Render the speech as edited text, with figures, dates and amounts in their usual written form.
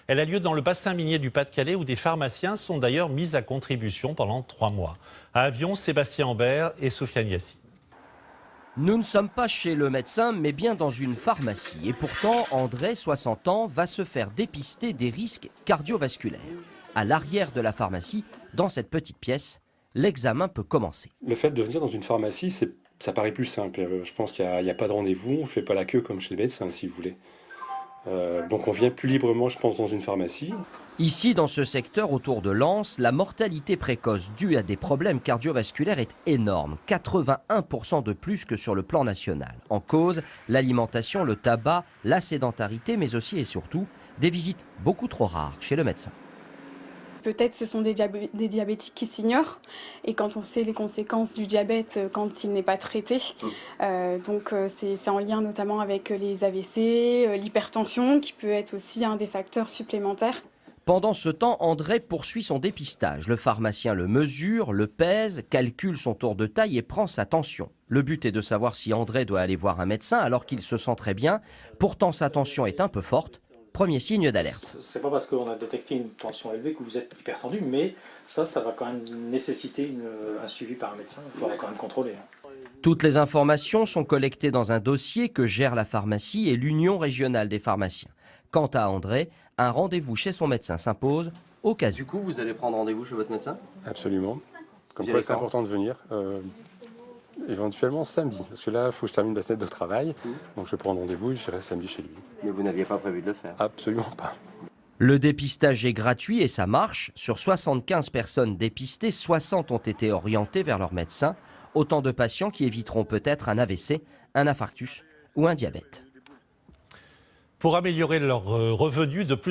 Elle a lieu dans le bassin minier du Pas-de-Calais où des pharmaciens sont d'ailleurs mis à contribution pendant 3 mois. À Avion, Sébastien Ambert et Sofiane Yassine. Nous ne sommes pas chez le médecin, mais bien dans une pharmacie. Et pourtant, André, 60 ans, va se faire dépister des risques cardiovasculaires. À l'arrière de la pharmacie, dans cette petite pièce, l'examen peut commencer. Le fait de venir dans une pharmacie, ça paraît plus simple. Je pense qu'il n'y a pas de rendez-vous, on ne fait pas la queue comme chez les médecins, si vous voulez. Donc on vient plus librement, je pense, dans une pharmacie. Ici, dans ce secteur autour de Lens, la mortalité précoce due à des problèmes cardiovasculaires est énorme, 81% de plus que sur le plan national. En cause, l'alimentation, le tabac, la sédentarité, mais aussi et surtout des visites beaucoup trop rares chez le médecin. Peut-être ce sont des diabétiques qui s'ignorent et quand on sait les conséquences du diabète quand il n'est pas traité, donc c'est en lien notamment avec les AVC, l'hypertension qui peut être aussi un des facteurs supplémentaires. Pendant ce temps, André poursuit son dépistage. Le pharmacien le mesure, le pèse, calcule son tour de taille et prend sa tension. Le but est de savoir si André doit aller voir un médecin alors qu'il se sent très bien. Pourtant, sa tension est un peu forte. Premier signe d'alerte. C'est pas parce qu'on a détecté une tension élevée que vous êtes hypertendu, mais ça va quand même nécessiter un suivi par un médecin. Il faudra quand même contrôler. Toutes les informations sont collectées dans un dossier que gère la pharmacie et l'Union régionale des pharmaciens. Quant à André, un rendez-vous chez son médecin s'impose au cas où. Du coup, vous allez prendre rendez-vous chez votre médecin? Absolument. Comme quoi, c'est important de venir. Éventuellement samedi, parce que là, il faut que je termine ma semaine de travail. Donc je vais prendre rendez-vous et j'irai samedi chez lui. Mais vous n'aviez pas prévu de le faire? Absolument pas. Le dépistage est gratuit et ça marche. Sur 75 personnes dépistées, 60 ont été orientées vers leur médecin. Autant de patients qui éviteront peut-être un AVC, un infarctus ou un diabète. Pour améliorer leurs revenus, de plus